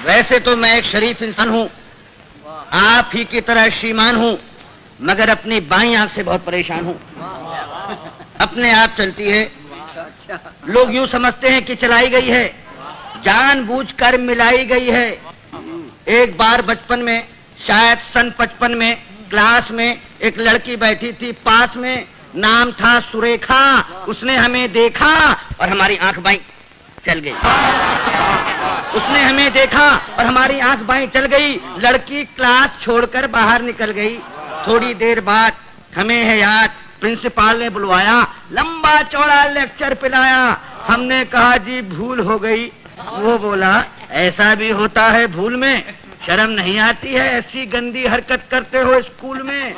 वैसे तो मैं एक शरीफ इंसान हूँ, आप ही की तरह श्रीमान हूँ, मगर अपनी बाईं आंख से बहुत परेशान हूँ। अपने आप चलती है, लोग यूं समझते हैं कि चलाई गई है, जानबूझकर मिलाई गई है। एक बार बचपन में, शायद सन 55 में, क्लास में एक लड़की बैठी थी पास में, नाम था सुरेखा। उसने हमें देखा और हमारी आंख बाईं चल गई। उसने हमें देखा और हमारी आंख बाईं चल गई। लड़की क्लास छोड़कर बाहर निकल गई। थोड़ी देर बाद हमें है याद, प्रिंसिपल ने बुलवाया, लंबा चौड़ा लेक्चर पिलाया। हमने कहा जी भूल हो गई। वो बोला ऐसा भी होता है भूल में, शर्म नहीं आती है, ऐसी गंदी हरकत करते हो स्कूल में।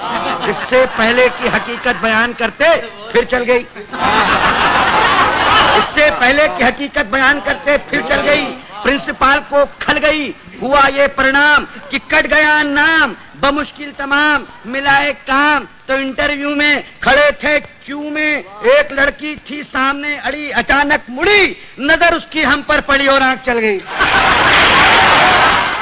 इससे पहले की हकीकत बयान करते फिर चल गई। इससे पहले की हकीकत बयान करते फिर चल गई। प्रिंसिपल को खल गई। हुआ ये परिणाम कि कट गया नाम, बमुश्किल तमाम मिलाए काम। तो इंटरव्यू में खड़े थे क्यू में, एक लड़की थी सामने अड़ी, अचानक मुड़ी, नजर उसकी हम पर पड़ी और आंख चल गई।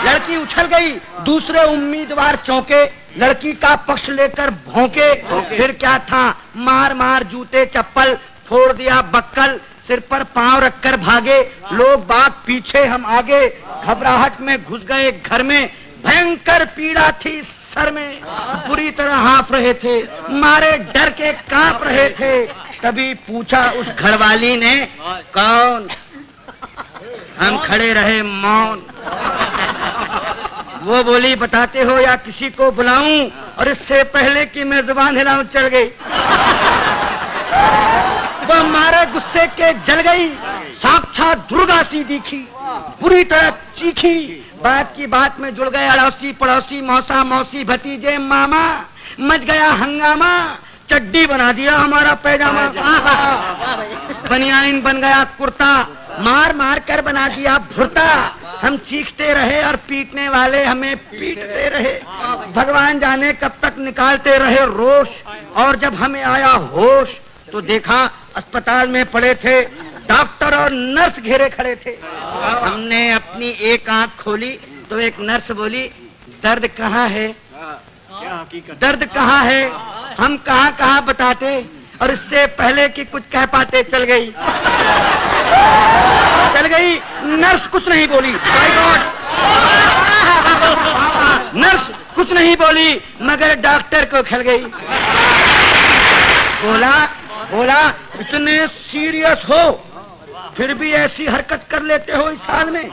लड़की उछल गई, दूसरे उम्मीदवार चौंके, लड़की का पक्ष लेकर भौंके। फिर क्या था, मार मार जूते चप्पल, फोड़ दिया बक्कल, सिर पर पांव रखकर भागे। लोग बाग पीछे, हम आगे, घबराहट में घुस गए घर में। भयंकर पीड़ा थी सर में, बुरी तरह हाँफ रहे थे, मारे डर के कांप रहे थे। तभी पूछा उस घरवाली ने, कौन? हम खड़े रहे मौन। वो बोली बताते हो या किसी को बुलाऊं? और इससे पहले कि मैं जुबान हिलाऊं चल गई। वह मारे गुस्से के जल गई, साक्षात दुर्गा सी दिखी, बुरी तरह चीखी। बात की बात में जुड़ गए अड़ोसी पड़ोसी, मौसा मौसी भतीजे मामा। मच गया हंगामा, चड्डी बना दिया हमारा पैजामा, बनियान बन गया कुर्ता, मार मार कर बना दिया भुर्ता। हम चीखते रहे और पीटने वाले हमें पीटते रहे। भगवान जाने कब तक निकालते रहे रोष। और जब हमें आया होश तो देखा अस्पताल में पड़े थे डॉक्टर और नर्स घेरे खड़े थे। हमने अपनी एक आंख खोली तो एक नर्स बोली, दर्द कहाँ है? दर्द कहाँ है? हम कहाँ कहाँ बताते, और इससे पहले कि कुछ कह पाते चल गई। चल गई। नर्स कुछ नहीं बोली, माय गॉड। नर्स कुछ नहीं बोली, मगर डॉक्टर को खल गई। बोला इतने सीरियस हो फिर भी ऐसी हरकत कर लेते हो इस साल में?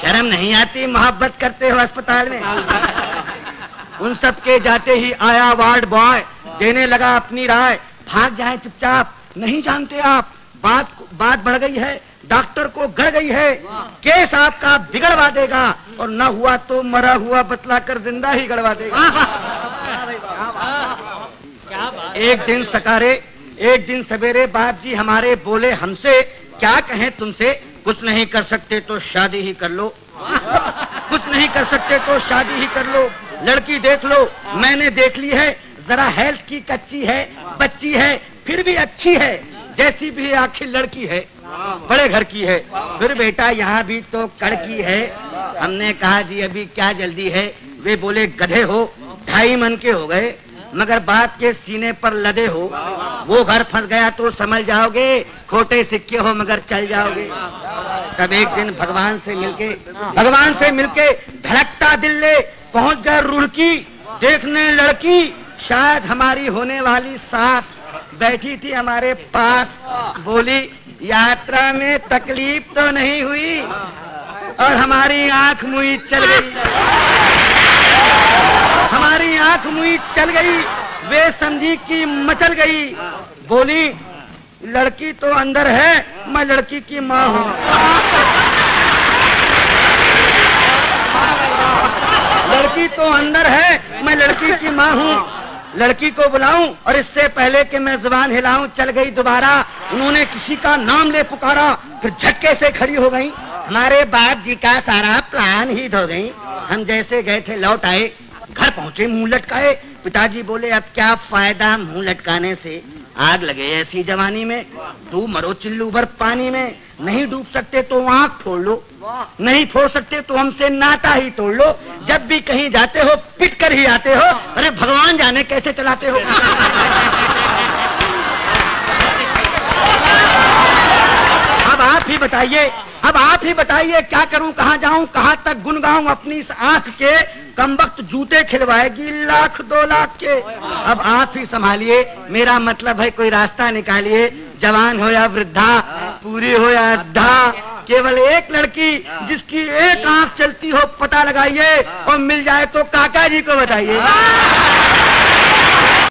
शर्म नहीं आती? मोहब्बत करते हो अस्पताल में? उन सब के जाते ही आया वार्ड बॉय, देने लगा अपनी राय, भाग जाए चुपचाप, नहीं जानते आप बात बढ़ गई है, डॉक्टर को गड़ गई है, केस आपका बिगड़वा देगा, और न हुआ तो मरा हुआ बतलाकर जिंदा ही गड़वा देगा। एक दिन सकारे, एक दिन सवेरे बाप जी हमारे बोले हमसे, क्या कहें तुमसे, कुछ नहीं कर सकते तो शादी ही कर लो, कुछ नहीं कर सकते तो शादी ही कर लो। लड़की देख लो, मैंने देख ली है, जरा हेल्थ की कच्ची है, बच्ची है, फिर भी अच्छी है, जैसी भी आखिर लड़की है, बड़े घर की है, फिर बेटा यहाँ भी तो कड़की है। हमने कहा जी अभी क्या जल्दी है? वे बोले गधे हो, 2.5 मन के हो गए, मगर बात के सीने पर लदे हो। वो घर फंस गया तो समझ जाओगे, खोटे सिक्के हो मगर चल जाओगे। तब एक दिन भगवान से मिलके धड़कता दिल ले पहुंच गए रुड़की, देखने लड़की, शायद हमारी होने वाली सास बैठी थी हमारे पास। बोली यात्रा में तकलीफ तो नहीं हुई? और हमारी आंख मुई चल गई, हमारी आंख मुई चल गई। वे समझी कि मचल गई। बोली लड़की तो अंदर है, मैं लड़की की माँ हूँ। लड़की तो अंदर है, मैं लड़की की माँ हूँ। लड़की को बुलाऊं और इससे पहले कि मैं जुबान हिलाऊं चल गई दोबारा। उन्होंने किसी का नाम ले पुकारा, फिर झटके से खड़ी हो गई। हमारे बाप जी का सारा प्लान ही धो गई। हम जैसे गए थे लौट आए, घर पहुंचे मुंह लटकाए। पिताजी बोले अब क्या फायदा मुंह लटकाने से, आग लगे ऐसी जवानी में, तू मरो चिल्लू भर पानी में। नहीं डूब सकते तो आंख फोड़ लो, नहीं फोड़ सकते तो हमसे नाता ही तोड़ लो। जब भी कहीं जाते हो पिट कर ही आते हो। अरे भगवान जाने कैसे चलाते हो। अब आप ही बताइए, अब आप ही बताइए क्या करूं, कहां जाऊं, कहां तक गुन गाऊं। अपनी इस आंख के कमबख्त जूते खिलवाएगी लाख 2 लाख के। अब आप ही संभालिए, मेरा मतलब है कोई रास्ता निकालिए। जवान हो या वृद्धा, पूरी हो या अद्धा, केवल एक लड़की जिसकी एक आंख चलती हो पता लगाइए, और मिल जाए तो काका जी को बताइए।